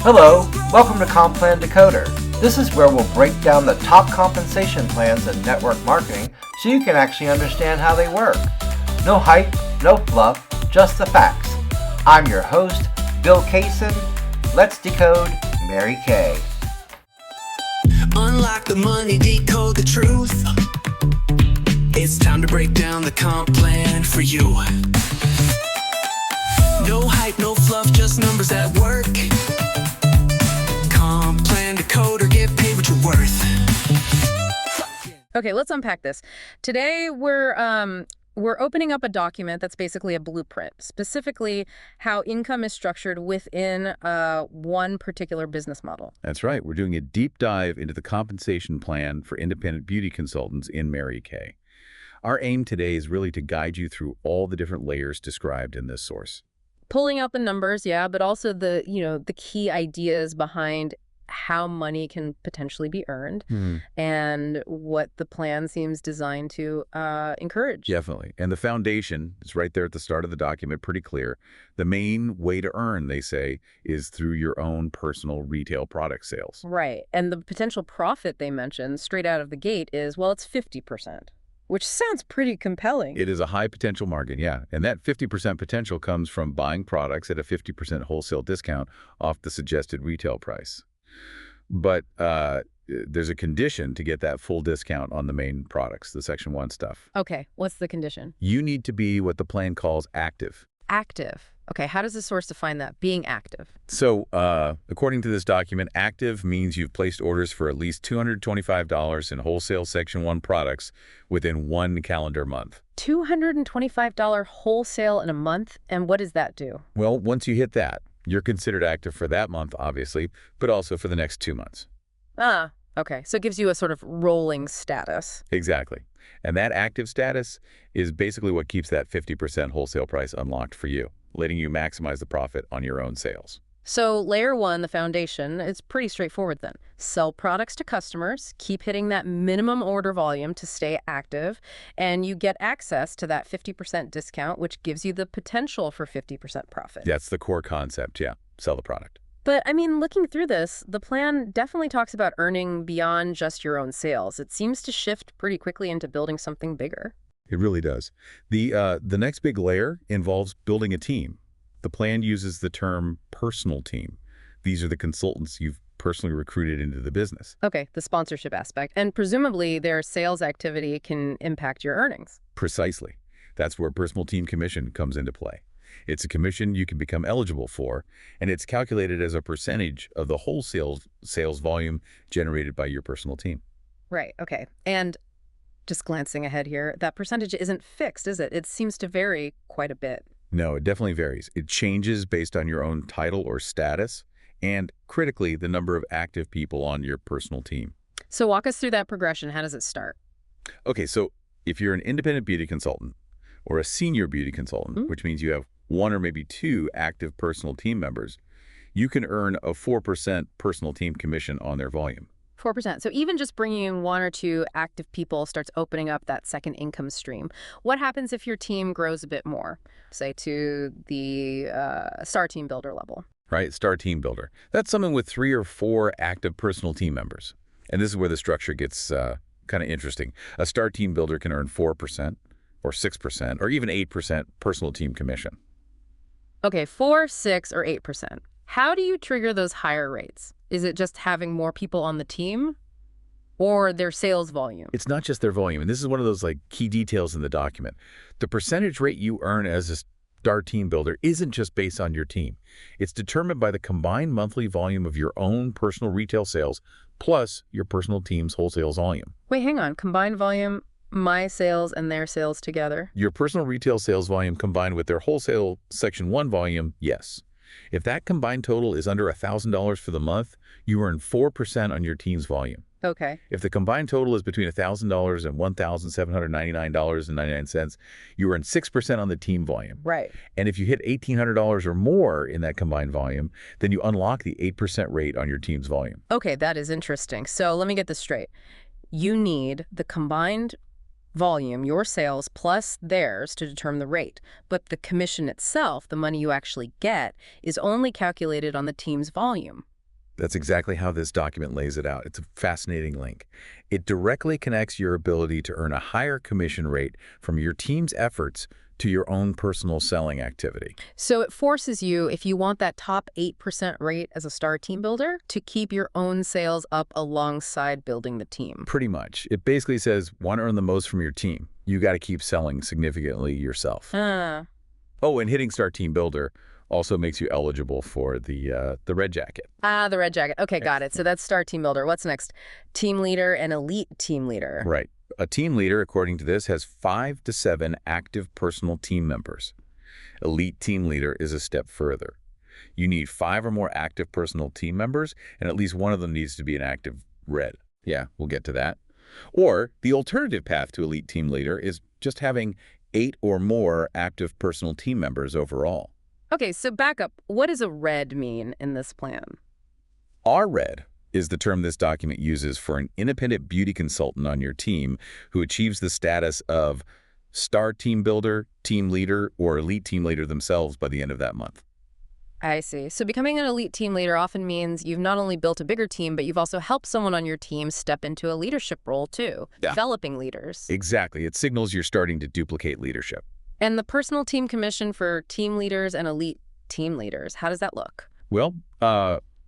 Hello, welcome to Comp Plan Decoder. This is where we'll break down the top compensation plans in network marketing so you can actually understand how they work. No hype, no fluff, just the facts. I'm your host, Bill Kaysen. Let's decode Mary Kay. Unlock the money, decode the truth. It's time to break down the comp plan for you. No hype, no fluff, just numbers at work. Comp Plan Decoder, get paid what you're worth. Okay, let's unpack this. Today we're opening up a document that's basically a blueprint, specifically how income is structured within one particular business model. That's right. We're doing a deep dive into the compensation plan for independent beauty consultants in Mary Kay. Our aim today is really to guide you through all the different layers described in this source. Pulling out the numbers, yeah, but also the key ideas behind how money can potentially be earned and what the plan seems designed to encourage. Definitely. And the foundation is right there at the start of the document, pretty clear. The main way to earn, they say, is through your own personal retail product sales. Right. And the potential profit they mentioned straight out of the gate is, well, it's 50%. Which sounds pretty compelling. It is a high potential margin, yeah. And that 50% potential comes from buying products at a 50% wholesale discount off the suggested retail price. But there's a condition to get that full discount on the main products, the Section 1 stuff. Okay, what's the condition? You need to be what the plan calls active. Active. Okay, how does the source define that, being active? So, according to this document, active means you've placed orders for at least $225 in wholesale Section 1 products within one calendar month. $225 wholesale in a month, and what does that do? Well, once you hit that, you're considered active for that month, obviously, but also for the next 2 months. Ah, okay, so it gives you a sort of rolling status. Exactly. And that active status is basically what keeps that 50% wholesale price unlocked for you, letting you maximize the profit on your own sales. So layer one, the foundation, it's pretty straightforward then. Sell products to customers, keep hitting that minimum order volume to stay active, and you get access to that 50% discount, which gives you the potential for 50% profit. That's the core concept, yeah. Sell the product. But, I mean, looking through this, the plan definitely talks about earning beyond just your own sales. It seems to shift pretty quickly into building something bigger. It really does. The next big layer involves building a team. The plan uses the term personal team. These are the consultants you've personally recruited into the business. Okay, the sponsorship aspect. And presumably their sales activity can impact your earnings. Precisely. That's where personal team commission comes into play. It's a commission you can become eligible for, and it's calculated as a percentage of the wholesale sales volume generated by your personal team. Right, okay. And just glancing ahead here, that percentage isn't fixed, is it? It seems to vary quite a bit. No, it definitely varies. It changes based on your own title or status, and critically, the number of active people on your personal team. So walk us through that progression. How does it start? Okay, so if you're an independent beauty consultant or a senior beauty consultant, which means you have one or maybe two active personal team members, you can earn a 4% personal team commission on their volume. 4%. So even just bringing in one or two active people starts opening up that second income stream. What happens if your team grows a bit more, say to the Star Team Builder level? Right, Star Team Builder. That's someone with 3 or 4 active personal team members. And this is where the structure gets kind of interesting. A Star Team Builder can earn 4% or 6% or even 8% personal team commission. Okay, 4, 6, or 8%. How do you trigger those higher rates? Is it just having more people on the team or their sales volume? It's not just their volume. And this is one of those key details in the document. The percentage rate you earn as a Star Team Builder isn't just based on your team. It's determined by the combined monthly volume of your own personal retail sales plus your personal team's wholesale volume. Wait, hang on. Combined volume, my sales and their sales together? Your personal retail sales volume combined with their wholesale Section 1 volume, yes. If that combined total is under $1,000 for the month, you earn 4% on your team's volume. Okay. If the combined total is between $1,000 and $1,799.99, you earn 6% on the team volume. Right. And if you hit $1,800 or more in that combined volume, then you unlock the 8% rate on your team's volume. Okay, that is interesting. So let me get this straight. You need the combined volume, your sales plus theirs, to determine the rate. But the commission itself, the money you actually get, is only calculated on the team's volume. That's exactly how this document lays it out. It's a fascinating link. It directly connects your ability to earn a higher commission rate from your team's efforts to your own personal selling activity. So it forces you, if you want that top 8% rate as a star team builder, to keep your own sales up alongside building the team. Pretty much. It basically says, want to earn the most from your team. You got to keep selling significantly yourself. Oh, and hitting Star Team Builder also makes you eligible for the red jacket. The red jacket. Okay, got it. So that's Star Team Builder. What's next? Team Leader and Elite Team Leader. Right. A team leader, according to this, has 5 to 7 active personal team members. Elite Team Leader is a step further. You need 5 or more active personal team members, and at least one of them needs to be an active red. Yeah, we'll get to that. Or the alternative path to Elite Team Leader is just having 8 or more active personal team members overall. Okay, so back up. What does a red mean in this plan? RRED is the term this document uses for an independent beauty consultant on your team who achieves the status of Star Team Builder, Team Leader, or Elite Team Leader themselves by the end of that month. I see. So becoming an elite team leader often means you've not only built a bigger team, but you've also helped someone on your team step into a leadership role too, developing leaders. Exactly. It signals you're starting to duplicate leadership. And the personal team commission for team leaders and elite team leaders, how does that look? Well,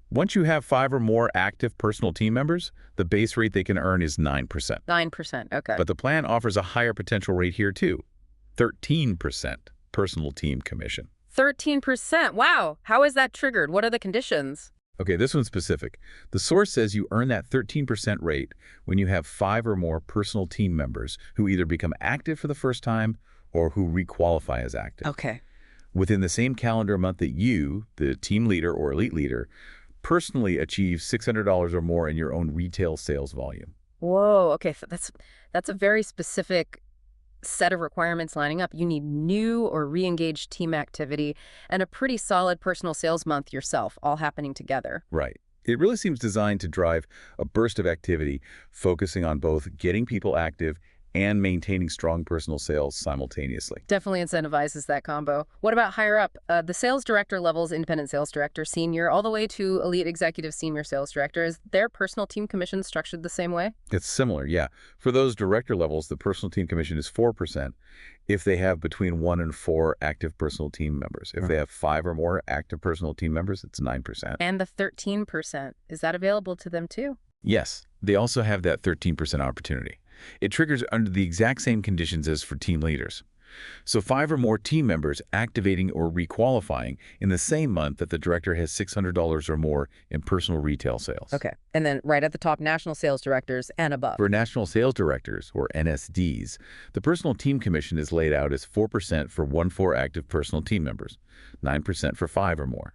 once you have 5 or more active personal team members, the base rate they can earn is 9%. 9%, okay. But the plan offers a higher potential rate here too, 13% personal team commission. 13%. Wow. How is that triggered? What are the conditions? Okay, this one's specific. The source says you earn that 13% rate when you have 5 or more personal team members who either become active for the first time or who requalify as active. Okay. Within the same calendar month that you, the team leader or elite leader, personally achieve $600 or more in your own retail sales volume. Whoa. Okay. So that's a very specific set of requirements lining up. You need new or re-engaged team activity and a pretty solid personal sales month yourself, all happening together. Right. It really seems designed to drive a burst of activity, focusing on both getting people active and maintaining strong personal sales simultaneously. Definitely incentivizes that combo. What about higher up? The sales director levels, independent sales director, senior, all the way to elite executive senior sales director. Is their personal team commission structured the same way? It's similar, yeah. For those director levels, the personal team commission is 4% if they have between 1 and 4 active personal team members. If they have 5 or more active personal team members, it's 9%. And the 13%, is that available to them too? Yes, they also have that 13% opportunity. It triggers under the exact same conditions as for team leaders. So 5 or more team members activating or requalifying in the same month that the director has $600 or more in personal retail sales. Okay. And then right at the top, national sales directors and above. For national sales directors, or NSDs, the personal team commission is laid out as 4% for 1-4 active personal team members, 9% for 5 or more.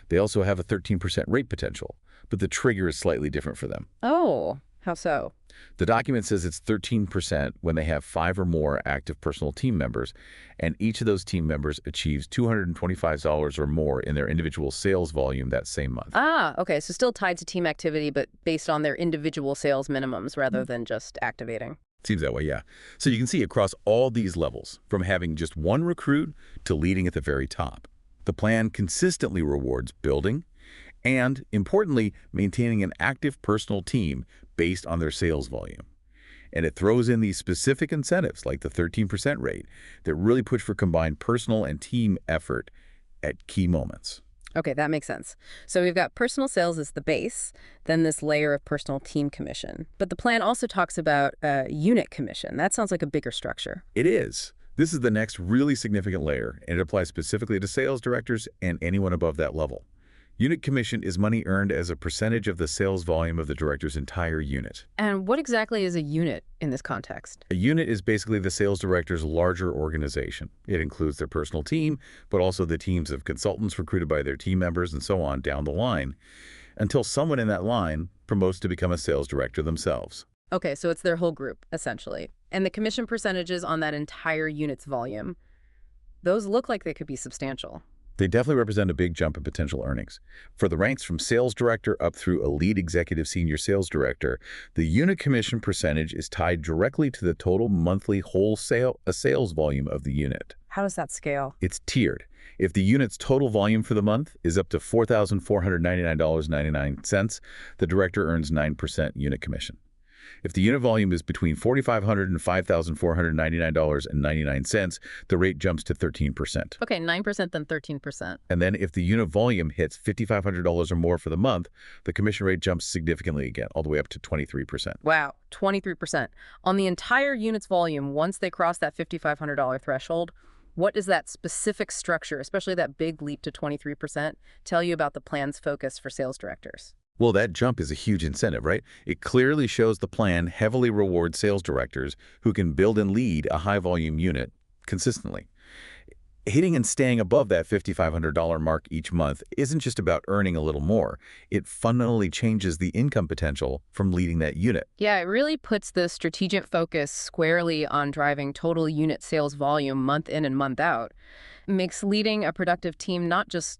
They also have a 13% rate potential, but the trigger is slightly different for them. Oh, how so? The document says it's 13% when they have 5 or more active personal team members, and each of those team members achieves $225 or more in their individual sales volume that same month. Ah, okay. So still tied to team activity, but based on their individual sales minimums rather than just activating. Seems that way, yeah. So you can see across all these levels, from having just one recruit to leading at the very top, the plan consistently rewards building and, importantly, maintaining an active personal team based on their sales volume. And it throws in these specific incentives, like the 13% rate, that really push for combined personal and team effort at key moments. Okay, that makes sense. So we've got personal sales as the base, then this layer of personal team commission. But the plan also talks about unit commission. That sounds like a bigger structure. It is. This is the next really significant layer, and it applies specifically to sales directors and anyone above that level. Unit commission is money earned as a percentage of the sales volume of the director's entire unit. And what exactly is a unit in this context? A unit is basically the sales director's larger organization. It includes their personal team, but also the teams of consultants recruited by their team members and so on down the line, until someone in that line promotes to become a sales director themselves. Okay, so it's their whole group, essentially. And the commission percentages on that entire unit's volume, those look like they could be substantial. They definitely represent a big jump in potential earnings. For the ranks from sales director up through elite executive senior sales director, the unit commission percentage is tied directly to the total monthly wholesale sales volume of the unit. How does that scale? It's tiered. If the unit's total volume for the month is up to $4,499.99, the director earns 9% unit commission. If the unit volume is between $4,500 and $5,499.99, the rate jumps to 13%. Okay, 9% then 13%. And then if the unit volume hits $5,500 or more for the month, the commission rate jumps significantly again, all the way up to 23%. Wow, 23%. On the entire unit's volume, once they cross that $5,500 threshold, what does that specific structure, especially that big leap to 23%, tell you about the plan's focus for sales directors? Well, that jump is a huge incentive, right? It clearly shows the plan heavily rewards sales directors who can build and lead a high-volume unit consistently. Hitting and staying above that $5,500 mark each month isn't just about earning a little more. It fundamentally changes the income potential from leading that unit. Yeah, it really puts the strategic focus squarely on driving total unit sales volume month in and month out. It makes leading a productive team not just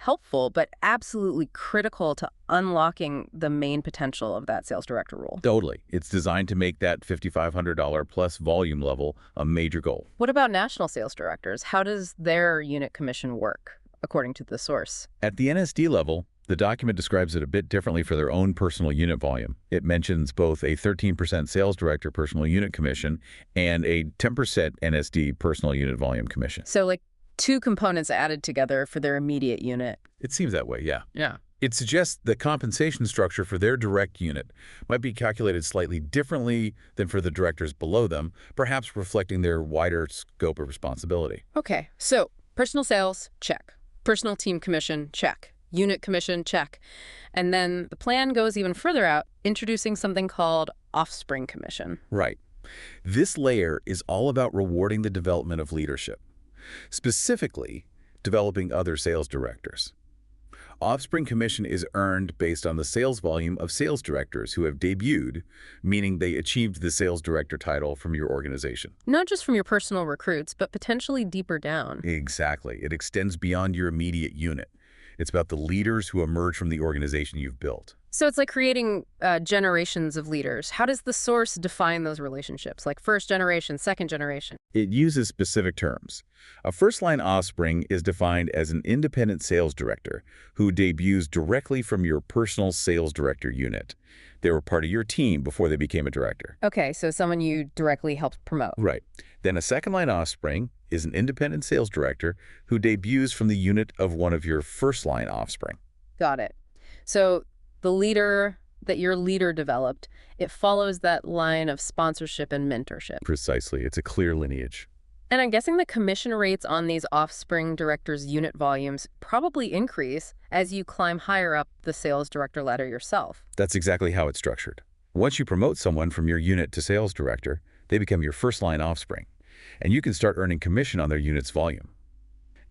helpful, but absolutely critical to unlocking the main potential of that sales director role. Totally. It's designed to make that $5,500 plus volume level a major goal. What about national sales directors? How does their unit commission work, according to the source? At the NSD level, the document describes it a bit differently for their own personal unit volume. It mentions both a 13% sales director personal unit commission and a 10% NSD personal unit volume commission. So two components added together for their immediate unit. It seems that way, yeah. Yeah. It suggests the compensation structure for their direct unit might be calculated slightly differently than for the directors below them, perhaps reflecting their wider scope of responsibility. Okay, so personal sales, check. Personal team commission, check. Unit commission, check. And then the plan goes even further out, introducing something called offspring commission. Right. This layer is all about rewarding the development of leadership. Specifically, developing other sales directors. Offspring commission is earned based on the sales volume of sales directors who have debuted, meaning they achieved the sales director title from your organization. Not just from your personal recruits, but potentially deeper down. Exactly. It extends beyond your immediate unit. It's about the leaders who emerge from the organization you've built. So it's like creating generations of leaders. How does the source define those relationships, like first generation, second generation? It uses specific terms. A first-line offspring is defined as an independent sales director who debuts directly from your personal sales director unit. They were part of your team before they became a director. Okay, so someone you directly helped promote. Right. Then a second-line offspring is an independent sales director who debuts from the unit of one of your first-line offspring. Got it. So the leader that your leader developed, it follows that line of sponsorship and mentorship. Precisely. It's a clear lineage. And I'm guessing the commission rates on these offspring directors' unit volumes probably increase as you climb higher up the sales director ladder yourself. That's exactly how it's structured. Once you promote someone from your unit to sales director, they become your first-line offspring, and you can start earning commission on their unit's volume.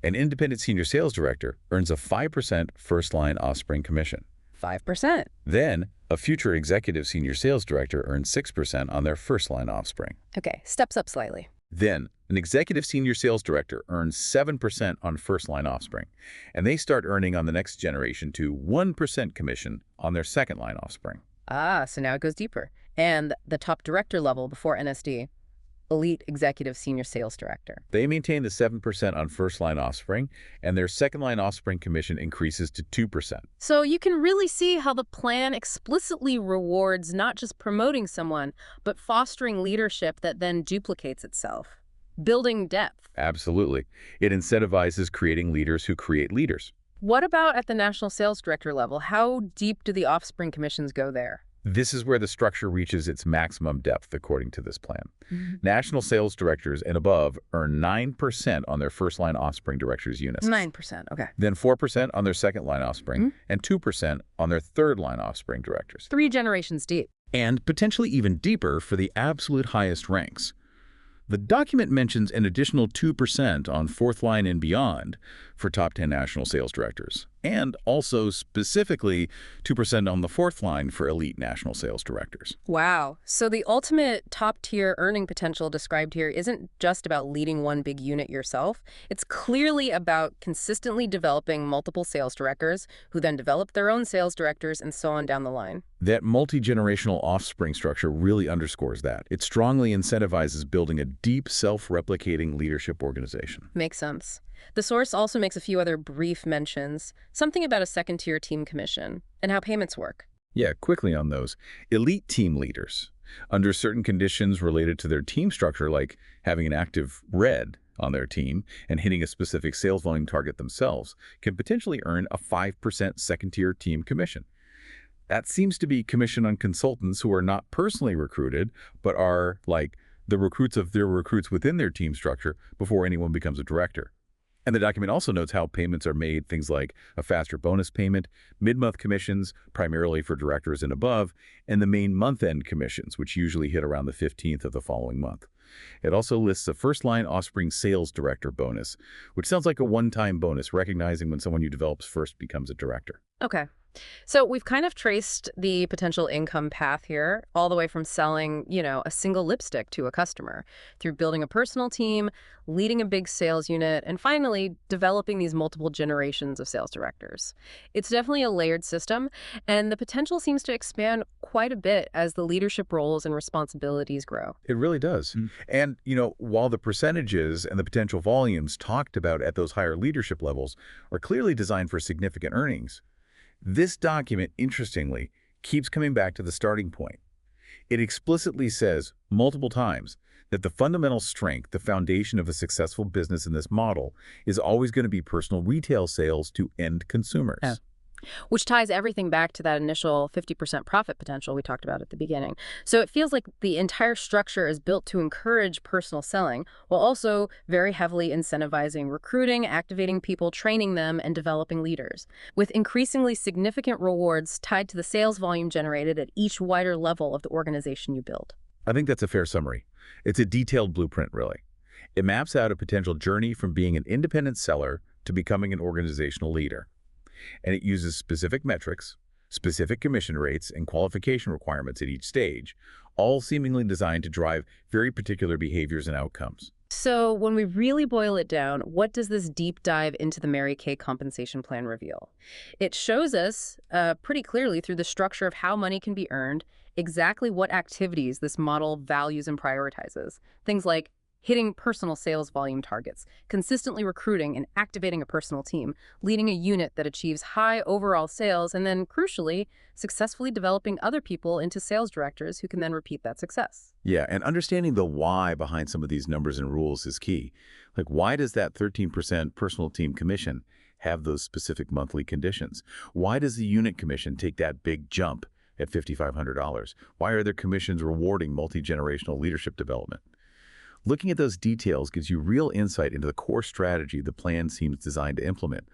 An independent senior sales director earns a 5% first-line offspring commission. 5%. Then, a future executive senior sales director earns 6% on their first-line offspring. Okay, steps up slightly. Then, an executive senior sales director earns 7% on first-line offspring, and they start earning on the next generation to 1% commission on their second-line offspring. Ah, so now it goes deeper. And the top director level before NSD, elite executive senior sales director. They maintain the 7% on first-line offspring, and their second-line offspring commission increases to 2%. So you can really see how the plan explicitly rewards not just promoting someone, but fostering leadership that then duplicates itself, building depth. Absolutely. It incentivizes creating leaders who create leaders. What about at the national sales director level? How deep do the offspring commissions go there? This is where the structure reaches its maximum depth, according to this plan. National sales directors and above earn 9% on their first-line offspring directors' units. 9%, okay. Then 4% on their second-line offspring, and 2% on their third-line offspring directors. 3 generations deep. And potentially even deeper for the absolute highest ranks. The document mentions an additional 2% on fourth line and beyond for top 10 national sales directors, and also specifically 2% on the fourth line for elite national sales directors. Wow. So the ultimate top-tier earning potential described here isn't just about leading one big unit yourself. It's clearly about consistently developing multiple sales directors who then develop their own sales directors and so on down the line. That multi-generational offspring structure really underscores that. It strongly incentivizes building a deep, self-replicating leadership organization. Makes sense. The source also makes a few other brief mentions, something about a second-tier team commission and how payments work. Yeah, quickly on those. Elite team leaders, under certain conditions related to their team structure, like having an active red on their team and hitting a specific sales volume target themselves, can potentially earn a 5% second-tier team commission. That seems to be commission on consultants who are not personally recruited, but are like the recruits of their recruits within their team structure before anyone becomes a director. And the document also notes how payments are made, things like a faster bonus payment, mid-month commissions, primarily for directors and above, and the main month-end commissions, which usually hit around the 15th of the following month. It also lists a first-line offspring sales director bonus, which sounds like a one-time bonus, recognizing when someone you develops first becomes a director. Okay. So we've kind of traced the potential income path here, all the way from selling, a single lipstick to a customer, through building a personal team, leading a big sales unit, and finally developing these multiple generations of sales directors. It's definitely a layered system, and the potential seems to expand quite a bit as the leadership roles and responsibilities grow. It really does. And, while the percentages and the potential volumes talked about at those higher leadership levels are clearly designed for significant earnings, this document, interestingly, keeps coming back to the starting point. It explicitly says multiple times that the fundamental strength, the foundation of a successful business in this model, is always going to be personal retail sales to end consumers. Yeah. Which ties everything back to that initial 50% profit potential we talked about at the beginning. So it feels like the entire structure is built to encourage personal selling, while also very heavily incentivizing recruiting, activating people, training them, and developing leaders, with increasingly significant rewards tied to the sales volume generated at each wider level of the organization you build. I think that's a fair summary. It's a detailed blueprint, really. It maps out a potential journey from being an independent seller to becoming an organizational leader. And it uses specific metrics, specific commission rates, and qualification requirements at each stage, all seemingly designed to drive very particular behaviors and outcomes. So when we really boil it down, what does this deep dive into the Mary Kay compensation plan reveal? It shows us pretty clearly through the structure of how money can be earned, exactly what activities this model values and prioritizes. Things like hitting personal sales volume targets, consistently recruiting and activating a personal team, leading a unit that achieves high overall sales, and then, crucially, successfully developing other people into sales directors who can then repeat that success. Yeah, and understanding the why behind some of these numbers and rules is key. Like, why does that 13% personal team commission have those specific monthly conditions? Why does the unit commission take that big jump at $5,500? Why are their commissions rewarding multi-generational leadership development? Looking at those details gives you real insight into the core strategy the plan seems designed to implement.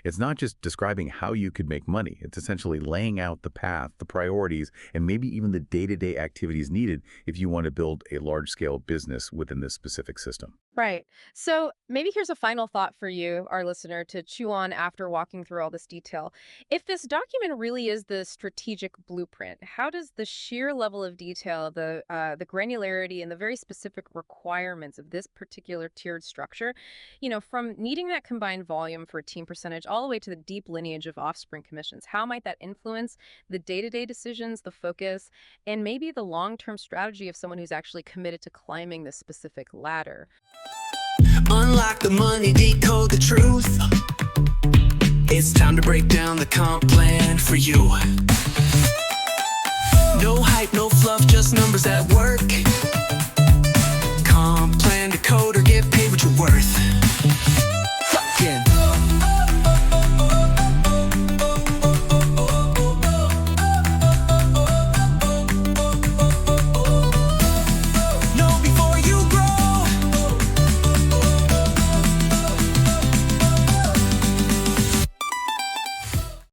It's not just describing how you could make money. It's essentially laying out the path, the priorities, and maybe even the day-to-day activities needed if you want to build a large-scale business within this specific system. Right. So maybe here's a final thought for you, our listener, to chew on after walking through all this detail. If this document really is the strategic blueprint, how does the sheer level of detail, the granularity, and the very specific requirements of this particular tiered structure, from needing that combined volume for a team percentage all the way to the deep lineage of offspring commissions, how might that influence the day-to-day decisions, the focus, and maybe the long-term strategy of someone who's actually committed to climbing this specific ladder? Unlock the money, decode the truth. It's time to break down the comp plan for you. No hype, no fluff, just numbers that work.